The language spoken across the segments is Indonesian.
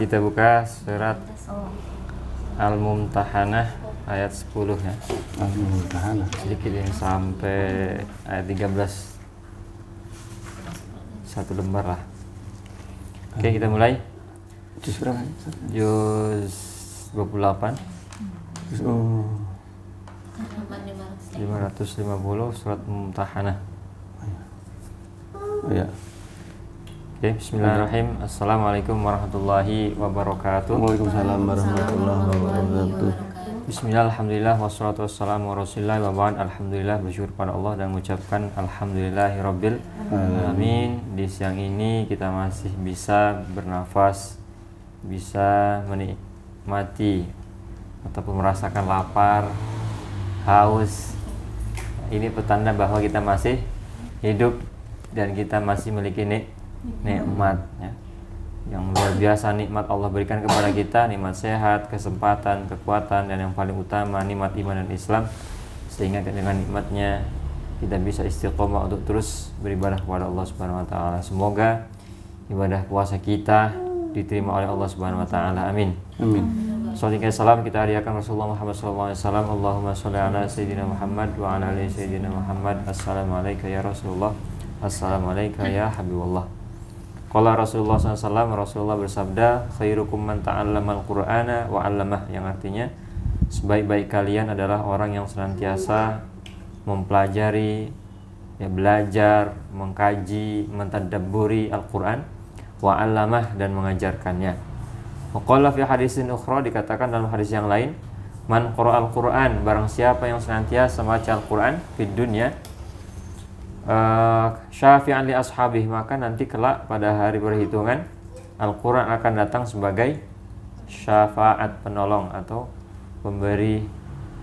Kita buka surat Al-Mumtahanah ayat 10 ya. Al-Mumtahanah. Sedikit ini sampai ayat 13. Satu lembar lah. Oke, kita mulai. Juz berapa? Juz 28. Oh. 550 surat Mumtahanah. Oh ya. Oke, bismillahirrahmanirrahim. Assalamualaikum warahmatullahi wabarakatuh. Waalaikumsalam warahmatullahi wabarakatuh. Bismillah, alhamdulillah, wassalatu wassalamu ala rasulillah wa ba'd. Alhamdulillah, bersyukur pada Allah dan mengucapkan alhamdulillahirabbil alamin. Di siang ini kita masih bisa bernafas, bisa menikmati ataupun merasakan lapar, haus. Ini petanda bahwa kita masih hidup dan kita masih memiliki nikmat ya. Yang luar biasa nikmat Allah berikan kepada kita, nikmat sehat, kesempatan, kekuatan, dan yang paling utama nikmat iman dan Islam, sehingga dengan nikmatnya kita bisa istiqomah untuk terus beribadah kepada Allah Subhanahu wa taala. Semoga ibadah puasa kita diterima oleh Allah Subhanahu wa taala. Amin. Amin. Salawat dan salam kita hadiahkan Rasulullah Muhammad sallallahu alaihi wasallam. Allahumma shalli ala sayyidina Muhammad wa ala ali sayyidina Muhammad. Assalamualaikum ya Rasulullah. Assalamualaikum ya Habibullah. Qala Rasulullah SAW, Rasulullah bersabda, khairukum man ta'allamal Qur'ana wa 'allamah, yang artinya sebaik-baik kalian adalah orang yang senantiasa mempelajari, ya, belajar, mengkaji, mentadabburi Al-Qur'an, wa 'allamah, dan mengajarkannya. Wa qala fi hadisin ukhra, dikatakan dalam hadis yang lain, man qara'al Qur'an, barang siapa yang senantiasa membaca Al-Qur'an fid dunya syafi'an li ashabih, maka nanti kelak pada hari perhitungan Al-Quran akan datang sebagai syafaat, penolong atau pemberi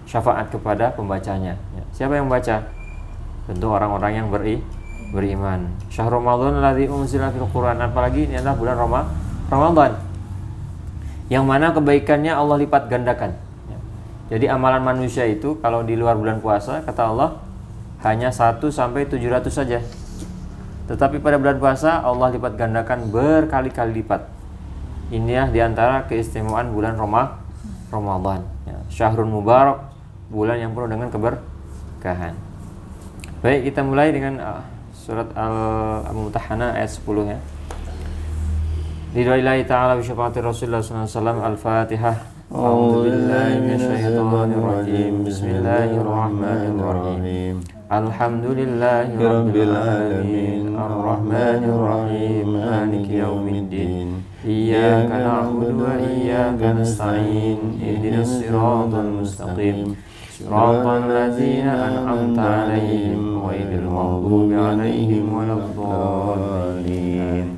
syafaat kepada pembacanya ya. Siapa yang membaca? Tentu orang-orang yang beriman. Syahrul Ramadan alladzi unzila fil Quran, apalagi ini adalah bulan Ramadan yang mana kebaikannya Allah lipat gandakan ya. Jadi amalan manusia itu kalau di luar bulan puasa, kata Allah, hanya 1 sampai 700 saja. Tetapi pada bulan puasa Allah lipat gandakan berkali-kali lipat. Inilah diantara keistimewaan bulan Ramadan ya. Syahrul Mubarak, bulan yang penuh dengan keberkahan. Baik, kita mulai dengan surat Al-Mumtahanah ayat 10 ya. Lillahi ta'ala bi syafaati Rasulullah sallallahu alaihi wasallam. Al-Fatihah. A'udzu billahi minasyaitonir rajim. Bismillahirrahmanirrahim. Alhamdulillahi rabbil alamin, arrahmanir rahim, maliki yaumiddin. Iyyaka na'budu wa iyyaka nasta'in. Ihdinas siratal mustaqim. Siratal ladzina an'amta 'alaihim ghairil maghdubi 'alaihim waladdallin.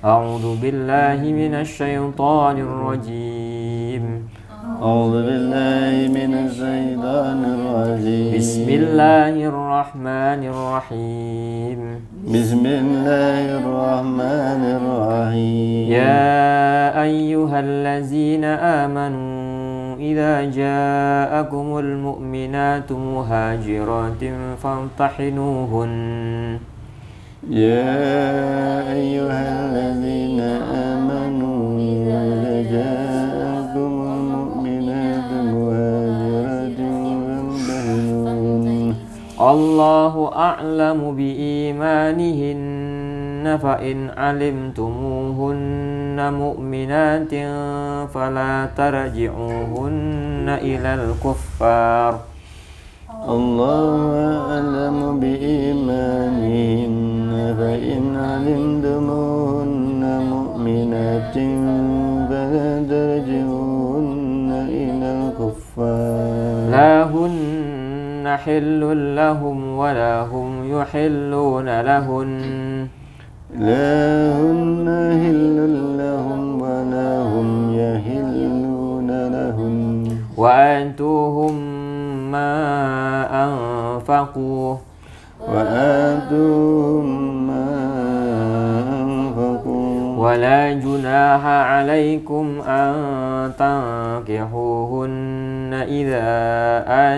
A'udzu billahi minasyaitonir rajim. A'udzu billahi minasyaitonir rajim. Bismillahirrahmanirrahim. Bismillahirrahmanirrahim. Ya ayyuhallazina amanu idza ja'akumul mu'minatu muhajiratin famtahinuhun. Ya ayyuhallazina amanu idza ja'akumul mu'minatu muhajiratin famtahinuhun. Allahu a'lamu biimanihinna fa in 'alimtumuhunna mu'minatin fala tarji'uhunna ilal kuffar. Allahu a'lamu biimanihinna fa in 'alimtumuhunna mu'minatin fala tarji'uhunna ilal kuffar. La hunna hillun lahum wa la hum yuhilluna lahun. La hunna hillun lahum wa la hum yahilluna lahun. Wa antuhum ma anfaqu. Wa atuhum ma anfaqu. ولا جناح عليكم أن تنكحوهن إذا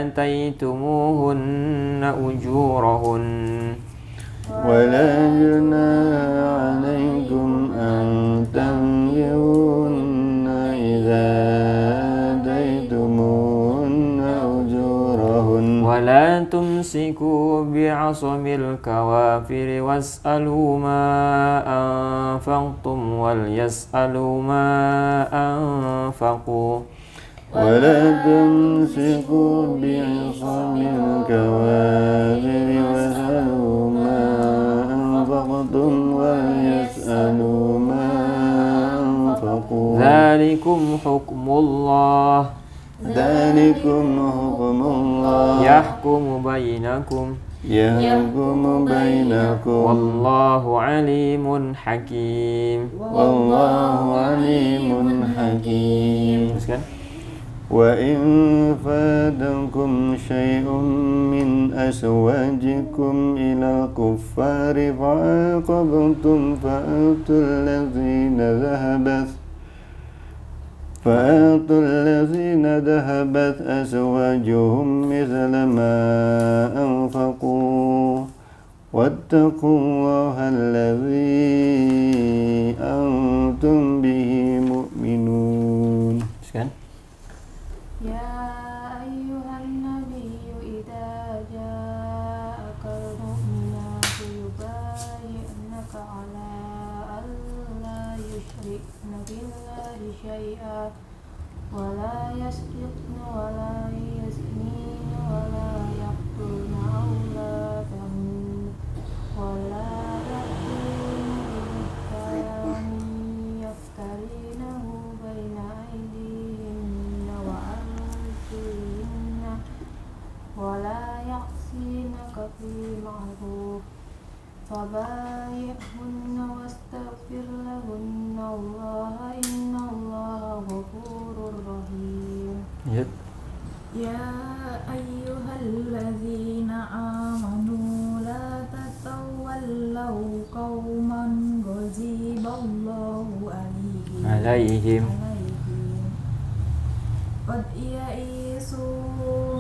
آتيتموهن أجورهن ولا جناح عليكم أن تنكحوهن تمسكوا بعصم الكوافر واسألوا ما أنفقتم وليسألوا ما أنفقوا ولا تمسكوا بعصم الكوافر واسألوا ما أنفقتم وليسألوا ما أنفقوا ذلكم حكم الله ذلكم حكم الله يحكم بينكم يحكم بينكم والله عليم حكيم. والله عليم حكيم. Teruskan. وإن فاتكم شيء من أزواجكم إلى الكفار فعاقبتم فآتوا الذين ذهبت أزواجهم مثل ما أنفقوا واتقوا الله الذي أنتم به مؤمنون. Teruskan. يا أيها النبي إذا جاءك المؤمنات يبايعنك على ألا يشركن بالله شيئا ولا يسرقن ولا يزنين ولا يقتلن أولادهن ولا يأتين ببهتان يفترينه بين أيديهن وأرجلهن ولا يعصينك في معروف فبايعهن واستغفر لهن الله إن الله غفور رحيم. يا أيها الذين آمنوا لا تتولوا قوما غضب الله عليهم قد يئسوا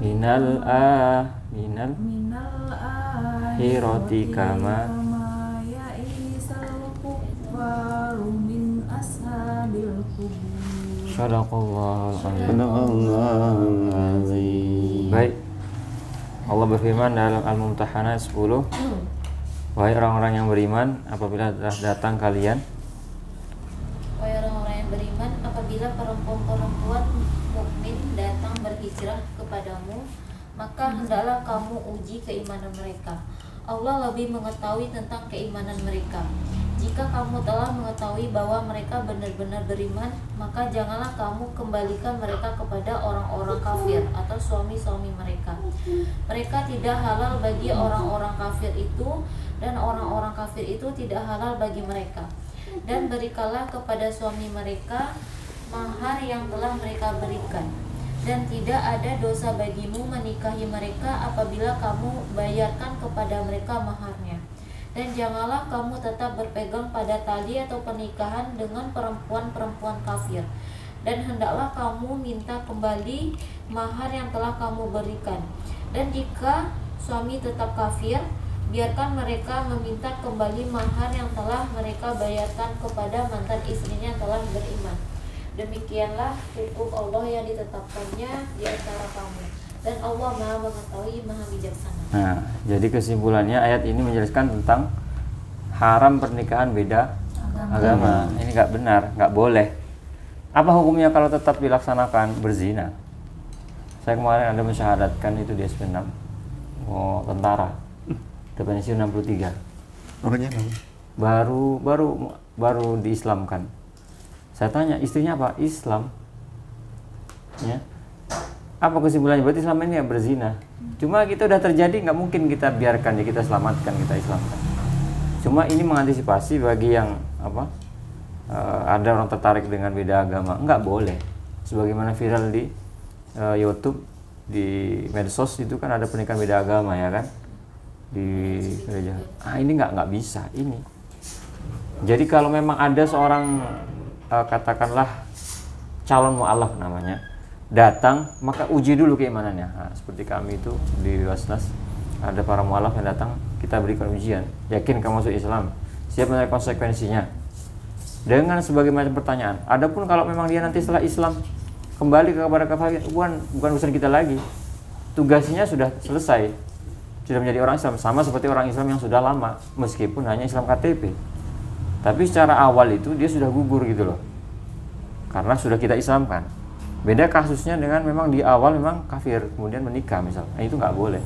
من الآخرة كما يئس الكفار من أصحاب القبور. Shadaqallahul azim. Sadaqallahul azim. Baik. Allah berfirman dalam Al-Mumtahanah 10. Wahai orang-orang yang beriman, apabila telah datang kalian, Wahai orang-orang yang beriman, apabila perempuan-perempuan mukmin datang berhijrah kepadamu, maka hendaklah kamu uji keimanan mereka. Allah lebih mengetahui tentang keimanan mereka. Jika kamu telah mengetahui bahwa mereka benar-benar beriman, maka janganlah kamu kembalikan mereka kepada orang-orang kafir atau suami-suami mereka. Mereka tidak halal bagi orang-orang kafir itu, dan orang-orang kafir itu tidak halal bagi mereka. Dan berikanlah kepada suami mereka mahar yang telah mereka berikan. Dan tidak ada dosa bagimu menikahi mereka apabila kamu bayarkan kepada mereka maharnya. Dan janganlah kamu tetap berpegang pada tali atau pernikahan dengan perempuan-perempuan kafir. Dan hendaklah kamu minta kembali mahar yang telah kamu berikan. Dan jika suami tetap kafir, biarkan mereka meminta kembali mahar yang telah mereka bayarkan kepada mantan istrinya yang telah beriman. Demikianlah hukum Allah yang ditetapkannya di antara kamu, dan Allah Maha mengetahui, Maha bijaksana. nah, jadi kesimpulannya ayat ini menjelaskan tentang haram pernikahan beda agama. Ini nggak benar, nggak boleh. Apa hukumnya kalau tetap dilaksanakan berzina? Saya kemarin ada mensyahadatkan itu di SP6, tentara, definisi 63. Orangnya baru diislamkan. Saya tanya, istrinya apa? Islam. Ya. Apa kesimpulannya? Berarti selama ini ya berzina. Cuma kita udah terjadi, nggak mungkin kita biarkan, ya kita selamatkan, kita islamkan. Cuma ini mengantisipasi bagi yang ada orang tertarik dengan beda agama, nggak boleh. Sebagaimana viral di YouTube, di medsos itu kan ada pernikahan beda agama ya kan, di gereja. Ini nggak bisa ini. Jadi kalau memang ada seorang katakanlah calon mu'alaf namanya datang, maka uji dulu keimanannya. Seperti kami itu di Wasnas ada para mu'alaf yang datang, kita berikan ujian, yakin kamu masuk Islam, siap menerima konsekuensinya dengan sebagai macam pertanyaan. Adapun kalau memang dia nanti setelah Islam kembali kepada kafir bukan urusan kita lagi. Tugasnya sudah selesai, sudah menjadi orang Islam, sama seperti orang Islam yang sudah lama meskipun hanya Islam KTP. Tapi secara awal itu dia sudah gugur gitu loh, karena sudah kita Islamkan. Beda kasusnya dengan memang di awal memang kafir kemudian menikah misalnya, itu nggak boleh.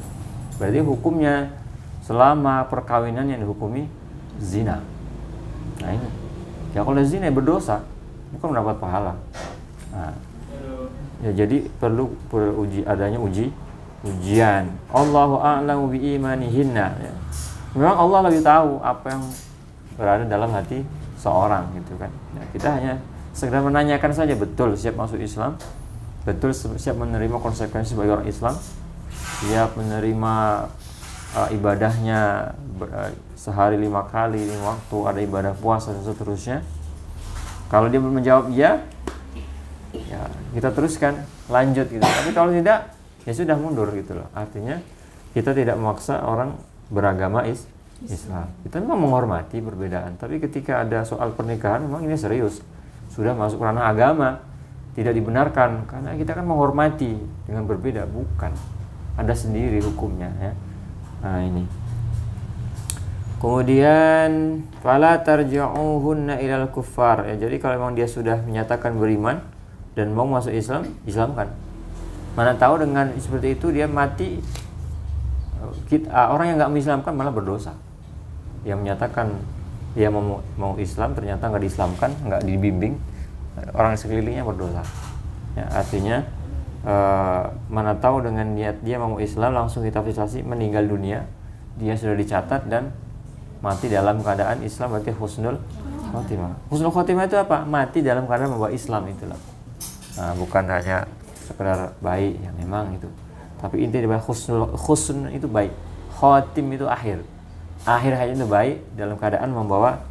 Berarti hukumnya selama perkawinan yang dihukumi zina. Nah ini, ya kalau zina berdosa, bukan mendapat pahala. Nah, ya jadi perlu adanya ujian. Allahu a'lamu bi imanihinna. Ya. Memang Allah lebih tahu apa yang berada dalam hati seorang gitu kan. Ya, kita hanya sekedar menanyakan saja, betul siap masuk Islam, betul siap menerima konsekuensi sebagai orang Islam, siap menerima ibadahnya sehari 5 kali 5 waktu, ada ibadah puasa dan seterusnya. Kalau dia menjawab iya, ya kita teruskan lanjut gitu. Tapi kalau tidak, ya sudah mundur gitu loh. Artinya kita tidak memaksa orang beragama Islam. Kita memang menghormati perbedaan, tapi ketika ada soal pernikahan memang ini serius, sudah masuk ranah agama, tidak dibenarkan karena kita kan menghormati dengan berbeda, bukan ada sendiri hukumnya ya. Nah ini. Kemudian fala tarji'uhunna ilal kuffar. Ya, jadi kalau memang dia sudah menyatakan beriman dan mau masuk Islam, Islamkan. Mana tahu dengan seperti itu dia mati, orang yang nggak mengislamkan malah berdosa. Yang menyatakan dia mau Islam ternyata nggak diislamkan, nggak dibimbing, orang sekelilingnya berdosa. Ya, artinya mana tahu dengan niat dia mau Islam langsung ditafsirasi meninggal dunia, dia sudah dicatat dan mati dalam keadaan Islam, berarti husnul khotimah. Husnul khotimah itu apa? Mati dalam keadaan membawa Islam itulah. Nah, bukan hanya sekedar baik yang memang itu, tapi intinya husnul itu baik, khotim itu akhir hayat itu baik dalam keadaan membawa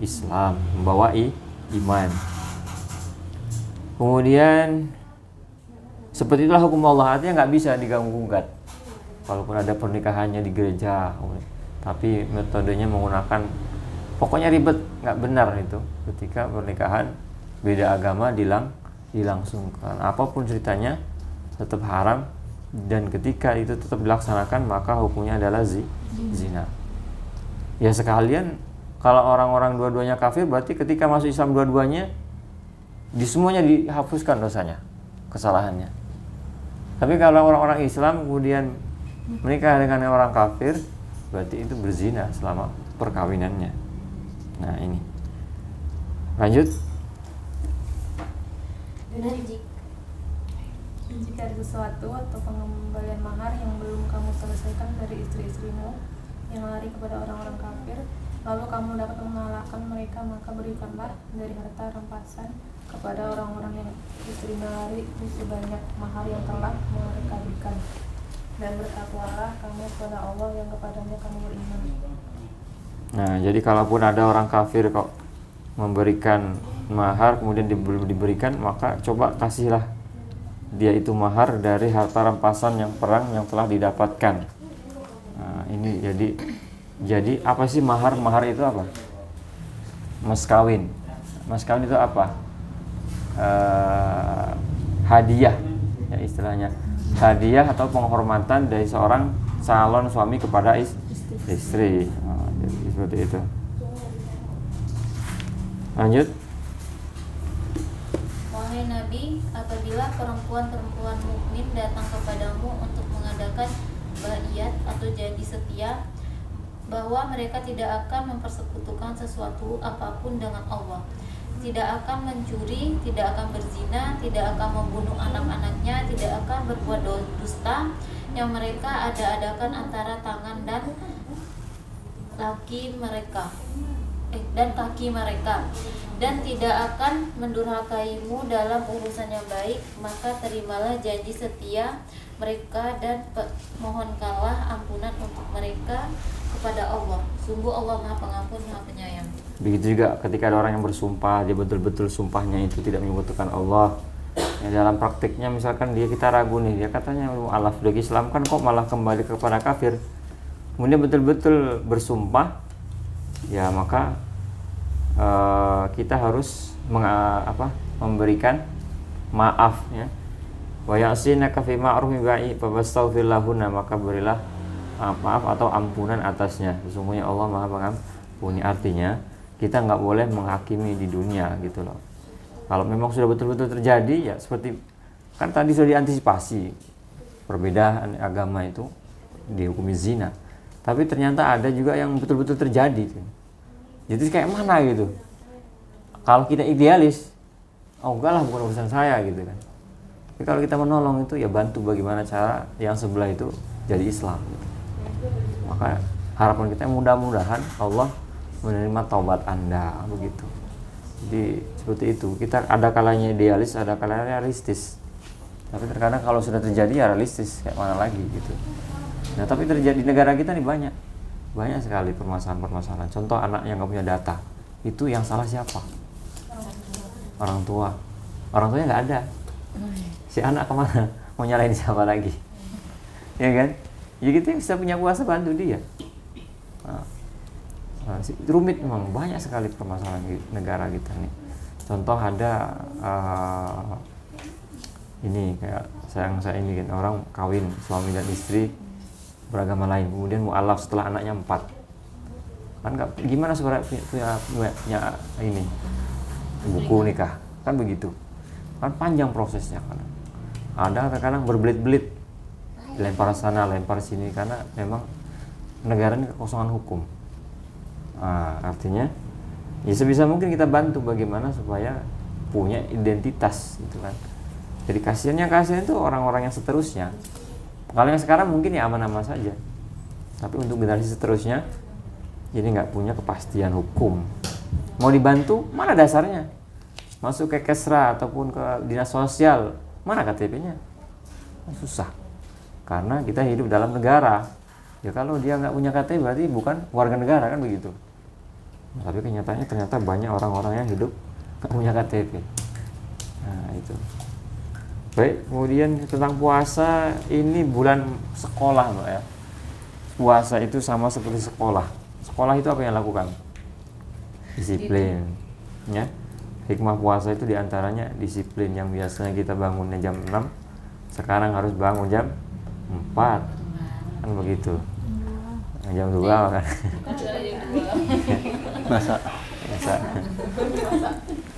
Islam, membawa iman. Kemudian seperti itulah hukum Allah, artinya nggak bisa diganggu gugat. Walaupun ada pernikahannya di gereja, tapi metodenya menggunakan, pokoknya ribet, nggak benar itu. Ketika pernikahan beda agama dilangsungkan, apapun ceritanya tetap haram, dan ketika itu tetap dilaksanakan maka hukumnya adalah zina. Ya sekalian kalau orang-orang dua-duanya kafir, berarti ketika masuk Islam dua-duanya di semuanya dihapuskan dosanya, kesalahannya. Tapi kalau orang-orang Islam kemudian menikah dengan orang kafir, berarti itu berzina selama perkawinannya. Nah ini, lanjut. Dan Jika ada sesuatu atau pengembalian mahar yang belum kamu selesaikan dari istri-istrimu yang lari kepada orang-orang kafir, lalu kamu dapat mengalahkan mereka, maka berikanlah dari harta rampasan kepada orang-orang yang istrinya lari sebanyak mahar yang telah mereka berikan, dan bertakwalah kamu kepada Allah yang kepadanya kamu beriman. Nah, jadi kalaupun ada orang kafir kok memberikan mahar kemudian belum diberikan, maka coba kasihlah dia itu mahar dari harta rampasan yang perang yang telah didapatkan. Nah, ini jadi apa sih mahar? Mahar itu apa? Mas kawin. Mas kawin itu apa? Hadiah, ya istilahnya. Hadiah atau penghormatan dari seorang calon suami kepada istri. Nah, jadi seperti itu. Lanjut. Wahai Nabi, apabila perempuan-perempuan mukmin datang kepadamu untuk mengadakan baiat atau janji setia bahwa mereka tidak akan mempersekutukan sesuatu apapun dengan Allah, tidak akan mencuri, tidak akan berzina, tidak akan membunuh anak-anaknya, tidak akan berbuat dusta yang mereka ada-adakan antara tangan dan kaki mereka, dan tidak akan mendurhakaimu dalam urusan yang baik, maka terimalah janji setia mereka dan mohonkanlah ampunan untuk mereka kepada Allah. Sungguh Allah Maha Pengampun, Maha Penyayang. Begitu juga ketika ada orang yang bersumpah, dia betul-betul sumpahnya itu tidak menyebutkan Allah. Ya, dalam praktiknya misalkan kita ragu nih, dia katanya Allah sudah Islamkan kok malah kembali kepada kafir. Kemudian betul-betul bersumpah, ya maka kita harus memberikan maaf ya. Wa ya'sinaka fi ma'rufin fastaghfir lahunna, maka berilah maaf atau ampunan atasnya. Sesungguhnya Allah Maha mengampuni. Artinya kita nggak boleh menghakimi di dunia gitu loh. Kalau memang sudah betul-betul terjadi ya seperti kan tadi sudah diantisipasi perbedaan agama itu dihukumi zina. Tapi ternyata ada juga yang betul-betul terjadi. Jadi kayak mana gitu. Kalau kita idealis, oh enggak lah bukan urusan saya gitu kan. Tapi kalau kita menolong itu ya bantu bagaimana cara yang sebelah itu jadi Islam gitu. Maka harapan kita mudah-mudahan Allah menerima taubat Anda begitu. Jadi seperti itu. Kita ada kalanya idealis, ada kalanya realistis. Tapi terkadang kalau sudah terjadi ya realistis kayak mana lagi gitu. Nah tapi terjadi di negara kita nih banyak sekali permasalahan-permasalahan. Contoh anak yang nggak punya data, itu yang salah siapa? Orang tua. Orang tuanya nggak ada. Si anak kemana? Mau nyalain siapa lagi? Ya kan? Ya kita bisa punya kuasa bantu dia. Rumit memang, banyak sekali permasalahan di negara kita nih. Contoh ada ini kayak saya ini kan orang kawin suami dan istri beragama lain, kemudian mu'alaf setelah anaknya 4 kan nggak gimana supaya punya ini buku nikah kan begitu kan panjang prosesnya kan ada kadang berbelit-belit lempar sana lempar sini karena memang negara ini kekosongan hukum. Artinya ya sebisa mungkin kita bantu bagaimana supaya punya identitas gitu kan. Jadi kasihan itu orang-orang yang seterusnya. Kalau yang sekarang mungkin ya aman-aman saja. Tapi untuk generasi seterusnya jadi nggak punya kepastian hukum. Mau dibantu, mana dasarnya? Masuk ke Kesra ataupun ke dinas sosial, mana KTP-nya? Susah. Karena kita hidup dalam negara. Ya kalau dia nggak punya KTP berarti bukan warga negara kan begitu. Tapi kenyataannya ternyata banyak orang-orang yang hidup nggak punya KTP. Nah itu. Baik, kemudian tentang puasa, ini bulan sekolah Mbak ya. Puasa itu sama seperti sekolah. Sekolah itu apa yang lakukan? Disiplin. Ya. Hikmah puasa itu diantaranya disiplin. Yang biasanya kita bangunnya jam 6, sekarang harus bangun jam 4. Kan begitu. Jam 2 kan. Masa.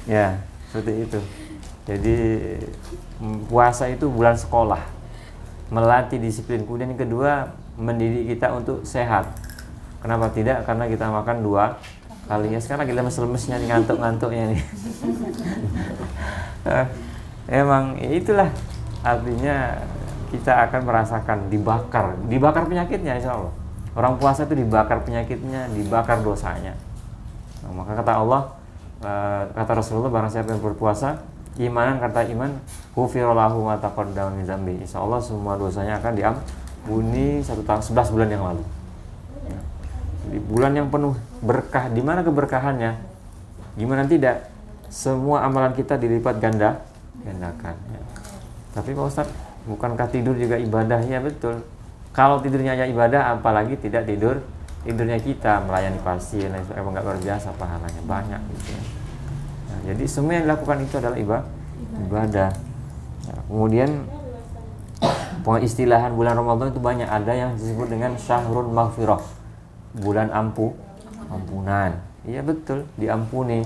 Ya, seperti itu. Jadi puasa itu bulan sekolah, melatih disiplin. Kemudian yang kedua, mendidik kita untuk sehat. Kenapa tidak? Karena kita makan 2 kali ya. Sekarang kita lemes-lemesnya nih, ngantuk-ngantuknya nih. Emang itulah artinya kita akan merasakan dibakar penyakitnya insya Allah. Orang puasa itu dibakar penyakitnya, dibakar dosanya. Nah, maka kata Allah, kata Rasulullah, barang siapa yang berpuasa imanan, kata iman, ghufira lahu ma taqaddama min dzambi. Insyaallah semua dosanya akan diampuni 1 tahun 11 bulan yang lalu. Ya. Di bulan yang penuh berkah, di mana keberkahannya? Gimana tidak? Semua amalan kita dilipat gandakan. Ya. Tapi Pak Ustaz, bukankah tidur juga ibadah? Ya betul. Kalau tidurnya hanya ibadah, apalagi tidak tidurnya kita melayani pasien, emang nggak luar biasa pahalanya banyak gitu ya. Nah, jadi semua yang dilakukan itu adalah ibadah. Ya, kemudian pengistilahan bulan Ramadan itu banyak, ada yang disebut dengan syahrul maghfirah, bulan ampunan. Iya betul, diampuni.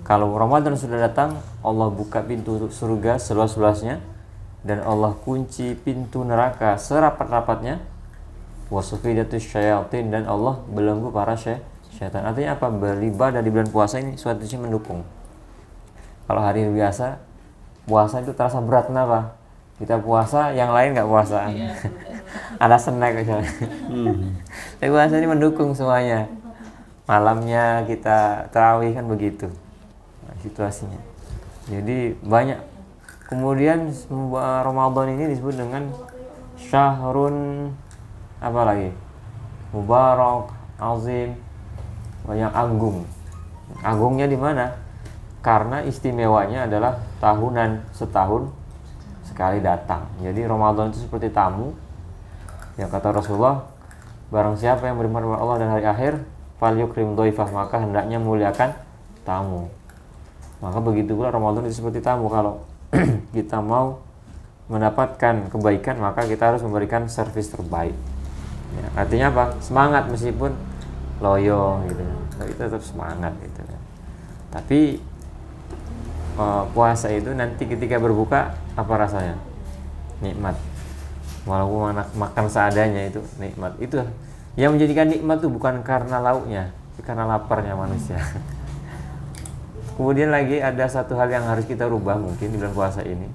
Kalau Ramadan sudah datang, Allah buka pintu surga seluas-luasnya dan Allah kunci pintu neraka serapat-rapatnya. Wasufidatus syayatin, dan Allah belenggu para syaitan. Artinya apa? Beribadah di bulan puasa ini suatu sisi mendukung. Kalau hari biasa puasa itu terasa berat, kenapa? Kita puasa, yang lain nggak puasa. Ada snack misalnya. Tapi puasa ini mendukung semuanya. Malamnya kita tarawih kan begitu situasinya. Jadi banyak. Kemudian Ramadan ini disebut dengan syahrun apa lagi? Mubarak, azim, yang agung. Agungnya di mana? Karena istimewanya adalah tahunan, setahun sekali datang. Jadi Ramadan itu seperti tamu. Yang kata Rasulullah, barang siapa yang beriman kepada Allah dan hari akhir, falyukrim dhaifah, maka hendaknya muliakan tamu. Maka begitu pula Ramadan itu seperti tamu. Kalau kita mau mendapatkan kebaikan, maka kita harus memberikan servis terbaik. Ya, artinya apa? Semangat meskipun loyo gitu. Tapi tetap semangat gitu kan. Tapi puasa itu nanti ketika berbuka apa rasanya? Nikmat. Walaupun makan seadanya itu nikmat. Itu yang menjadikan nikmat itu bukan karena lauknya, tapi karena laparnya manusia. Kemudian lagi ada satu hal yang harus kita rubah mungkin di bulan puasa ini.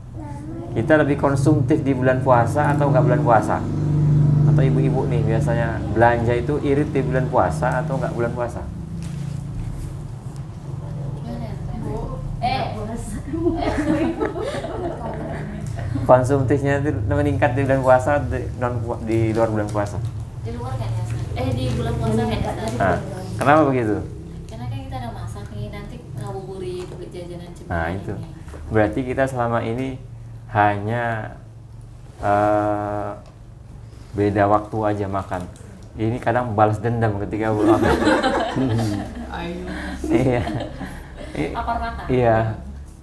Kita lebih konsumtif di bulan puasa atau nggak bulan puasa? Atau ibu-ibu nih biasanya belanja itu irit di bulan puasa atau nggak bulan puasa? Konsumtifnya itu meningkat di bulan puasa di luar bulan puasa? Di luar kan ya? Di bulan puasa kan ya? Nah, kenapa begitu? Karena kan kita ada masak nih, nanti ngabuburit jajanan cemilan. Nah itu berarti kita selama ini hanya beda waktu aja makan. Ini kadang balas dendam ketika pulang. Iya. Lapar makan. Iya.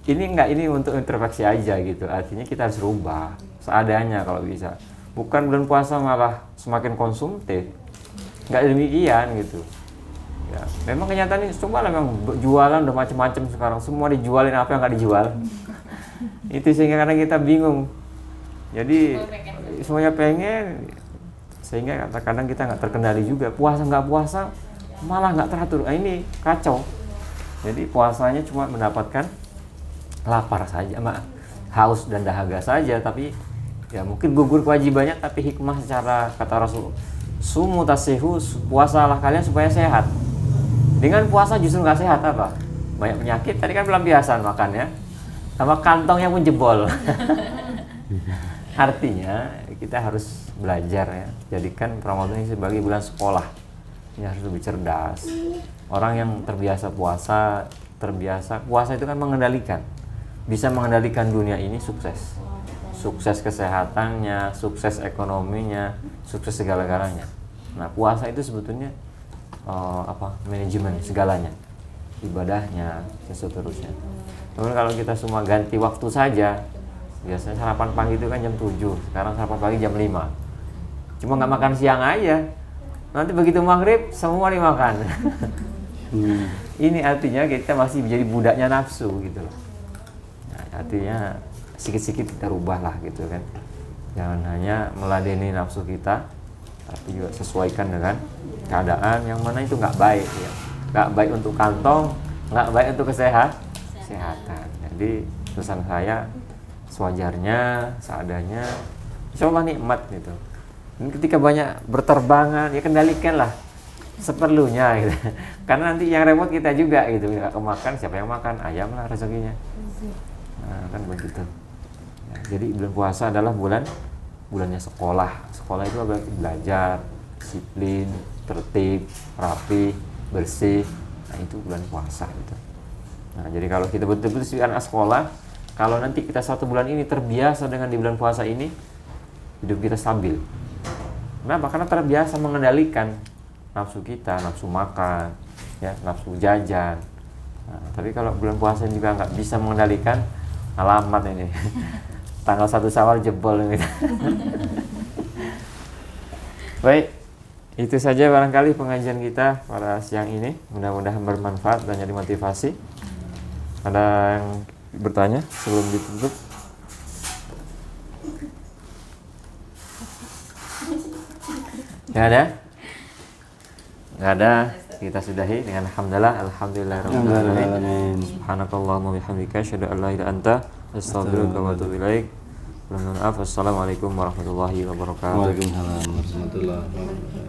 Ini enggak, ini untuk introspeksi aja gitu. Artinya kita harus rubah seadanya kalau bisa. Bukan bulan puasa malah semakin konsumtif. Enggak demikian gitu. Ya, memang kenyataannya coba lah, memang jualan udah macam-macam sekarang, semua dijualin, apa yang nggak dijual. Itu sehingga kadang kita bingung. Jadi semuanya pengen, sehingga kadang kita nggak terkendali juga. Puasa nggak puasa malah nggak teratur. Nah, ini kacau. Jadi puasanya cuma mendapatkan lapar saja, haus dan dahaga saja, tapi ya mungkin gugur kewajibannya, tapi hikmah secara kata Rasul, sumu tasihu, puasalah kalian supaya sehat. Dengan puasa justru nggak sehat, apa? Banyak penyakit. Tadi kan pelampiasan makannya, sama kantongnya pun jebol. Artinya kita harus belajar ya, jadikan Ramadan ini sebagai bulan sekolah. Ini harus lebih cerdas. Orang yang terbiasa puasa itu kan mengendalikan, bisa mengendalikan dunia ini, sukses kesehatannya, sukses ekonominya, sukses segala-galanya. Nah puasa itu sebetulnya manajemen segalanya, ibadahnya, dan seterusnya. Namun kalau kita semua ganti waktu saja, biasanya sarapan pagi itu kan jam 7, sekarang sarapan pagi jam 5. Cuma nggak makan siang aja, nanti begitu maghrib semua dimakan. Ini artinya kita masih menjadi budaknya nafsu gitu loh. Nah, artinya sedikit-sedikit kita rubah lah gitu kan. Jangan hanya meladeni nafsu kita, tapi juga sesuaikan dengan keadaan yang mana itu nggak baik ya. Nggak baik untuk kantong, nggak baik untuk kesehatan. Jadi pesan saya sewajarnya, seadanya, insya Allah nikmat gitu. Dan ketika banyak berterbangan, ya kendalikanlah seperlunya gitu. Karena nanti yang repot kita juga gitu. Nggak kemakan, siapa yang makan? Ayam lah rezekinya. Nah kan begitu ya, jadi bulan puasa adalah bulannya sekolah. Sekolah itu berarti belajar, disiplin, tertib, rapi, bersih. Nah itu bulan puasa gitu. Nah jadi kalau kita betul-betul sebagai anak sekolah, kalau nanti kita 1 bulan ini terbiasa dengan di bulan puasa ini, hidup kita stabil. Kenapa? Karena terbiasa mengendalikan nafsu kita, nafsu makan, ya, nafsu jajan. Nah, tapi kalau bulan puasa juga nggak bisa mengendalikan, alamat ini. Tanggal 1 Syawal jebol gitu. Baik, itu saja barangkali pengajian kita pada siang ini. Mudah-mudahan bermanfaat dan jadi motivasi. Ada yang bertanya sebelum ditutup? Nggak ada? Nggak ada. Kita sudahi dengan alhamdulillahirabbil alamin. Subhanakallahumma bihamdika asyhadu an la ilaha illa anta astaghfiruka wa atubu ilaik. Assalamualaikum warahmatullahi wabarakatuh. Waalaikumsalam warahmatullahi wabarakatuh.